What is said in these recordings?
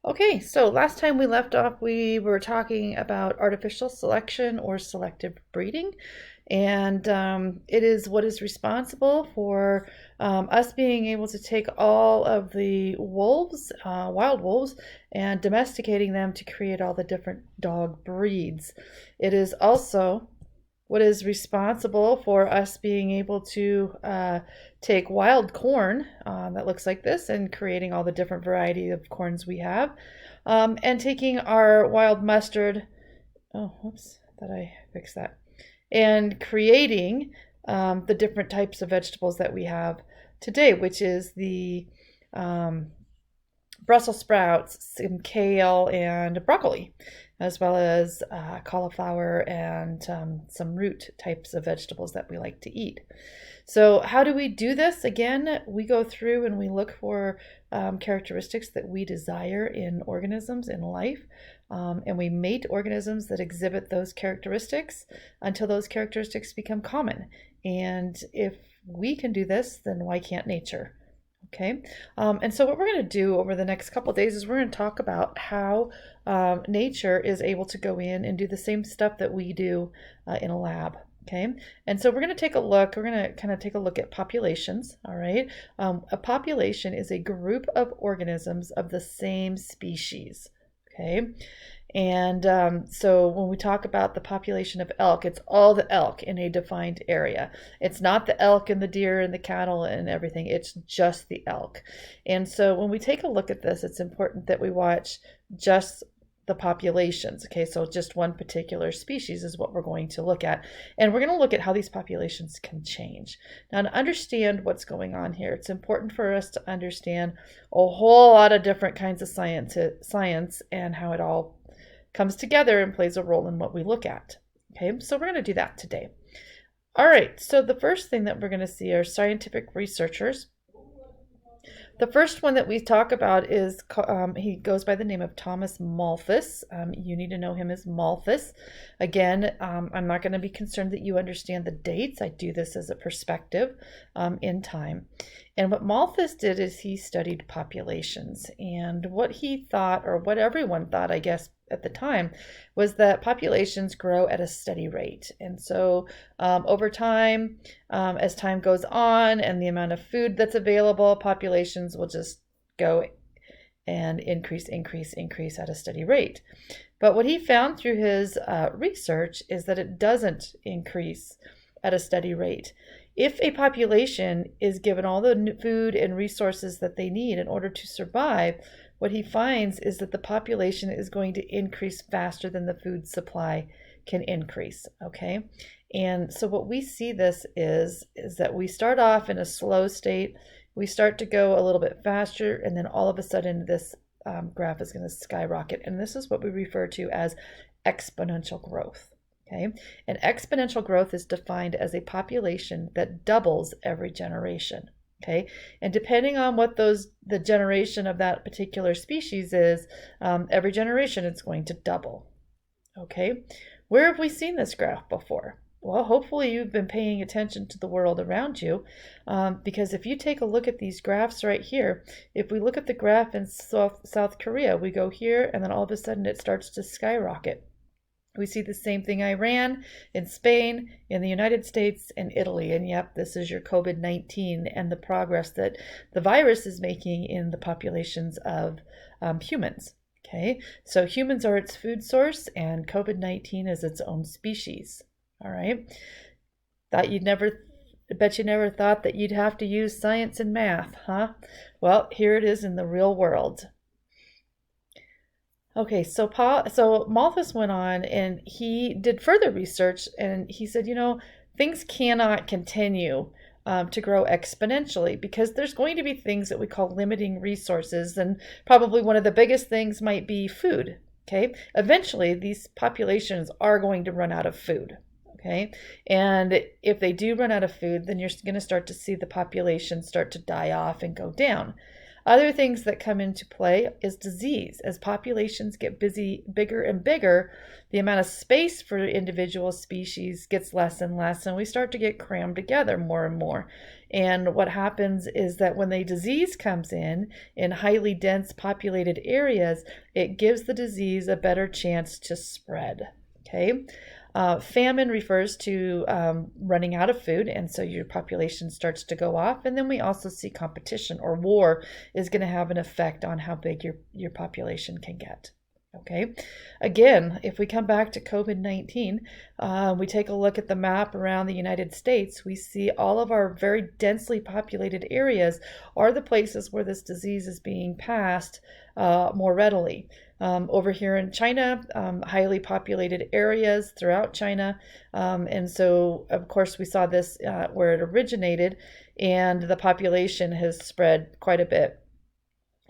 Okay, so last time we left off, we were talking about artificial selection or selective breeding, and it is what is responsible for us being able to take all of the wolves, wild wolves, and domesticating them to create all the different dog breeds. It is also what is responsible for us being able to take wild corn that looks like this and creating all the different variety of corns we have, and taking our wild mustard. Oh, whoops, thought I fixed that. And creating the different types of vegetables that we have today, which is the um, Brussels sprouts, some kale, and broccoli, as well as cauliflower and some root types of vegetables that we like to eat. So, how do we do this? Again, we go through and we look for characteristics that we desire in organisms in life, and we mate organisms that exhibit those characteristics until those characteristics become common. And if we can do this, then why can't nature? Okay, and so what we're going to do over the next couple of days is we're going to talk about how nature is able to go in and do the same stuff that we do in a lab. Okay, and so we're going to take a look. We're going to kind of take a look at populations. All right, a population is a group of organisms of the same species. Okay, and so when we talk about the population of elk, it's all the elk in a defined area. It's not the elk and the deer and the cattle and everything. It's just the elk. And so when we take a look at this, it's important that we watch just the populations. Okay, so just one particular species is what we're going to look at. And we're going to look at how these populations can change. Now, to understand what's going on here, it's important for us to understand a whole lot of different kinds of science and how it all comes together and plays a role in what we look at. Okay, so we're going to do that today. All right, so the first thing that we're going to see are scientific researchers. The first one that we talk about is, he goes by the name of Thomas Malthus. You need to know him as Malthus. Again, I'm not going to be concerned that you understand the dates. I do this as a perspective in time. And what Malthus did is he studied populations. And what he thought, or what everyone thought, I guess, at the time, was that populations grow at a steady rate. And so over time, as time goes on and the amount of food that's available, populations will just go and increase at a steady rate. But what he found through his research is that it doesn't increase at a steady rate. If a population is given all the food and resources that they need in order to survive, what he finds is that the population is going to increase faster than the food supply can increase. Okay, and so what we see this is that we start off in a slow state, we start to go a little bit faster, and then all of a sudden this graph is going to skyrocket, and this is what we refer to as exponential growth. Okay, and exponential growth is defined as a population that doubles every generation. Okay, and depending on what the generation of that particular species is, every generation it's going to double. Okay, where have we seen this graph before? Well, hopefully you've been paying attention to the world around you, because if you take a look at these graphs right here, if we look at the graph in South Korea, we go here and then all of a sudden it starts to skyrocket. We see the same thing in Iran, in Spain, in the United States, and Italy. And yep, this is your COVID-19 and the progress that the virus is making in the populations of humans. Okay, so humans are its food source and COVID-19 is its own species. All right, bet you never thought that you'd have to use science and math, huh? Well, here it is in the real world. Okay, so Malthus went on and he did further research and he said, things cannot continue to grow exponentially because there's going to be things that we call limiting resources, and probably one of the biggest things might be food. Okay, eventually these populations are going to run out of food. Okay, and if they do run out of food, then you're going to start to see the population start to die off and go down. Other things that come into play is disease. As populations get bigger and bigger, the amount of space for individual species gets less and less, and we start to get crammed together more and more. And what happens is that when the disease comes in highly dense populated areas, it gives the disease a better chance to spread. Okay. Famine refers to running out of food, and so your population starts to go off. And then we also see competition, or war is going to have an effect on how big your population can get. Okay, again, if we come back to COVID-19, we take a look at the map around the United States, we see all of our very densely populated areas are the places where this disease is being passed more readily. Over here in China, highly populated areas throughout China. And so, of course, we saw this where it originated, and the population has spread quite a bit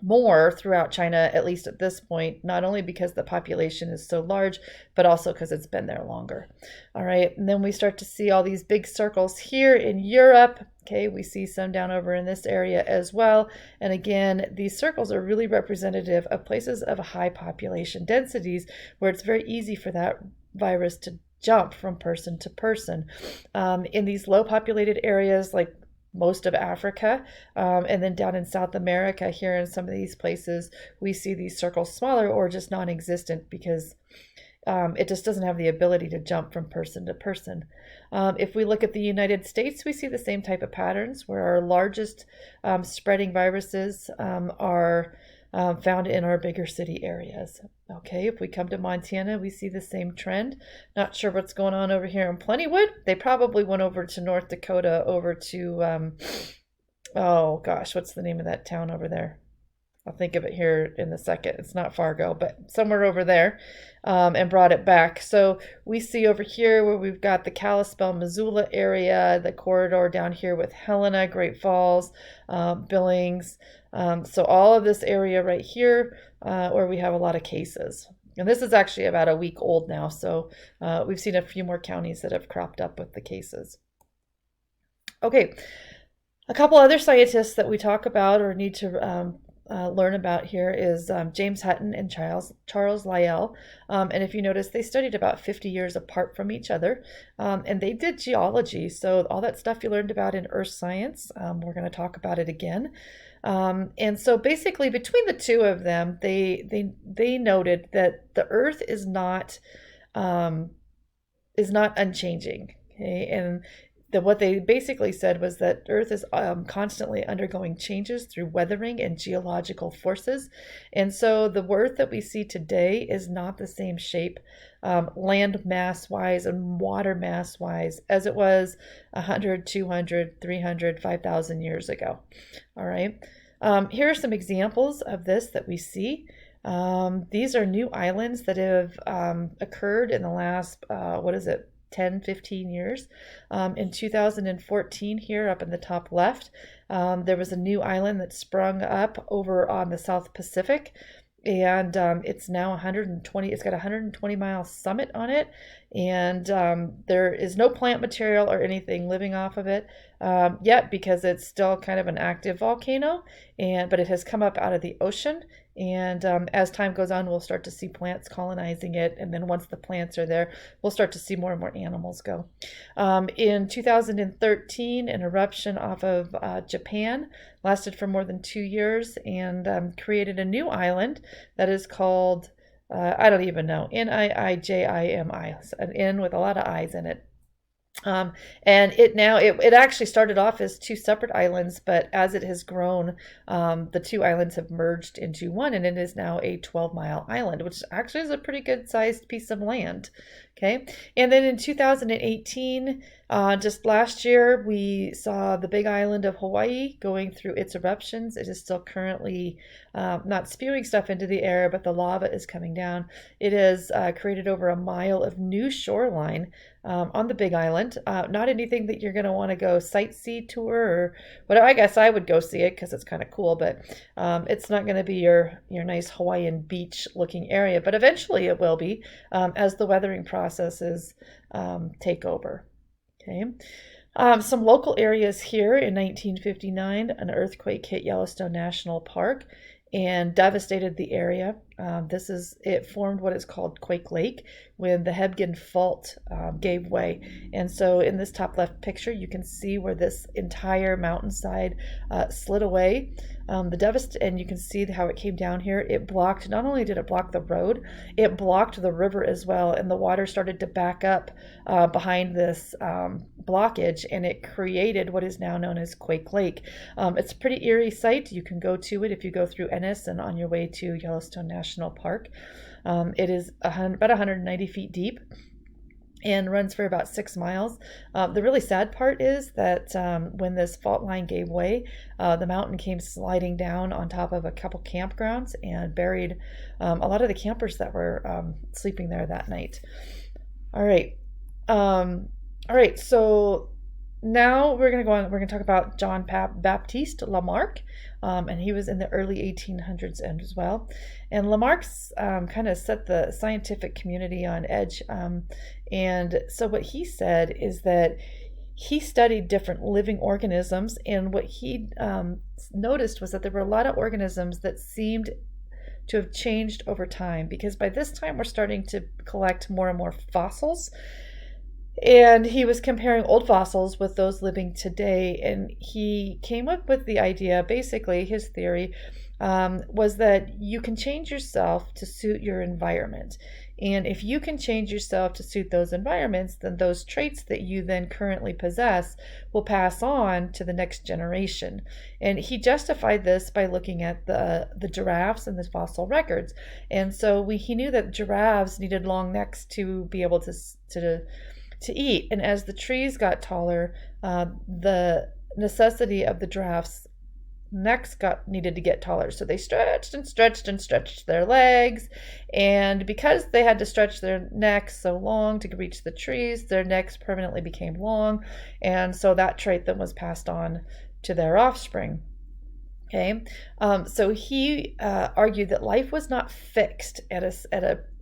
more throughout China, at least at this point, not only because the population is so large, but also because it's been there longer. All right, and then we start to see all these big circles here in Europe. Okay, we see some down over in this area as well. And again, these circles are really representative of places of high population densities where it's very easy for that virus to jump from person to person. In these low populated areas like most of Africa, and then down in South America, here in some of these places, we see these circles smaller or just non-existent because it just doesn't have the ability to jump from person to person. If we look at the United States, we see the same type of patterns where our largest spreading viruses are found in our bigger city areas. Okay, if we come to Montana, we see the same trend. Not sure what's going on over here in Plentywood. They probably went over to North Dakota, over to, oh gosh, what's the name of that town over there? I'll think of it here in a second. It's not Fargo, but somewhere over there, and brought it back. So we see over here where we've got the Kalispell, Missoula area, the corridor down here with Helena, Great Falls, Billings. So all of this area right here where we have a lot of cases. And this is actually about a week old now, so we've seen a few more counties that have cropped up with the cases. Okay, a couple other scientists that we talk about or need to learn about here is James Hutton and Charles Lyell. And if you notice, they studied about 50 years apart from each other, and they did geology. So all that stuff you learned about in earth science, we're going to talk about it again. And so basically between the two of them, they noted that the earth is not unchanging. Okay, and what they basically said was that Earth is constantly undergoing changes through weathering and geological forces. And so the Earth that we see today is not the same shape land mass wise and water mass wise as it was 100, 200, 300, 5,000 years ago. All right. Here are some examples of this that we see. These are new islands that have occurred in the last, 10, 15 years. In 2014 here up in the top left, there was a new island that sprung up over on the South Pacific, and it's now 120, it's got a 120-mile summit on it, and there is no plant material or anything living off of it yet because it's still kind of an active volcano, but it has come up out of the ocean. And as time goes on, we'll start to see plants colonizing it. And then once the plants are there, we'll start to see more and more animals go. In 2013, an eruption off of Japan lasted for more than 2 years and created a new island that is called, I don't even know, Niijimi, an N with a lot of I's in it. And it actually started off as two separate islands, but as it has grown, the two islands have merged into one, and it is now a 12-mile island, which actually is a pretty good sized piece of land. Okay. And then in 2018, just last year, we saw the big island of Hawaii going through its eruptions. It is still currently not spewing stuff into the air, but the lava is coming down. It has created over a mile of new shoreline on the big island. Not anything that you're going to want to go sightsee tour or whatever. I guess I would go see it because it's kind of cool, but it's not going to be your nice Hawaiian beach looking area, but eventually it will be as the weathering processes take over. Okay. Some local areas here in 1959, an earthquake hit Yellowstone National Park and devastated the area. It formed what is called Quake Lake when the Hebgen Fault gave way. And so in this top left picture, you can see where this entire mountainside slid away. And you can see how it came down here. It blocked, not only did it block the road, it blocked the river as well, and the water started to back up behind this blockage, and it created what is now known as Quake Lake. It's a pretty eerie sight. You can go to it if you go through Ennis and on your way to Yellowstone National Park. It is about 190 feet deep and runs for about 6 miles. The really sad part is that when this fault line gave way, the mountain came sliding down on top of a couple campgrounds and buried a lot of the campers that were sleeping there that night. All right. So now we're going to go on. We're going to talk about John Baptiste Lamarck, and he was in the early 1800s as well. And Lamarck's kind of set the scientific community on edge. And so what he said is that he studied different living organisms, and what he noticed was that there were a lot of organisms that seemed to have changed over time, because by this time we're starting to collect more and more fossils. And he was comparing old fossils with those living today, and he came up with the idea, basically his theory was that you can change yourself to suit your environment. And if you can change yourself to suit those environments, then those traits that you then currently possess will pass on to the next generation. And he justified this by looking at the giraffes in the fossil records. And so he knew that giraffes needed long necks to be able to eat. And as the trees got taller, the necessity of the giraffes' necks needed to get taller. So they stretched and stretched and stretched their legs. And because they had to stretch their necks so long to reach the trees, their necks permanently became long. And so that trait then was passed on to their offspring. Okay. So he argued that life was not fixed at a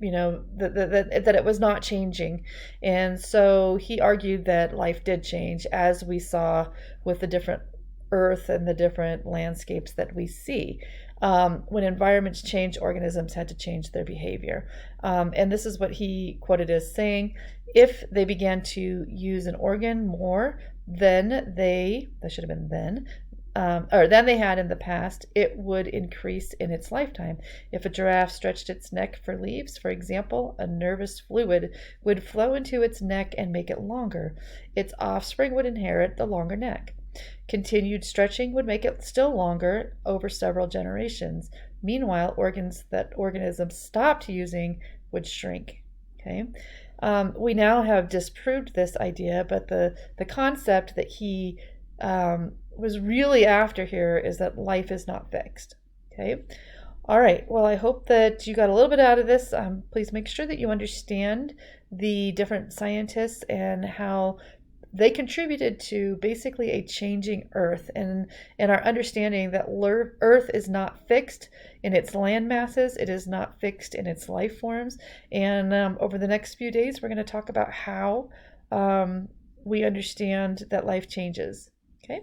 that it was not changing. And so he argued that life did change, as we saw with the different Earth and the different landscapes that we see. When environments change, organisms had to change their behavior. And this is what he quoted as saying, if they began to use an organ more than they had in the past, it would increase in its lifetime. If a giraffe stretched its neck for leaves, for example, a nervous fluid would flow into its neck and make it longer. Its offspring would inherit the longer neck. Continued stretching would make it still longer over several generations. Meanwhile, organs that organisms stopped using would shrink. Okay. We now have disproved this idea, but the concept that he was really after here is that life is not fixed. Okay. All right. Well, I hope that you got a little bit out of this. Please make sure that you understand the different scientists and how they contributed to basically a changing Earth, and our understanding that Earth is not fixed in its land masses, it is not fixed in its life forms. And over the next few days, we're going to talk about how we understand that life changes. Okay.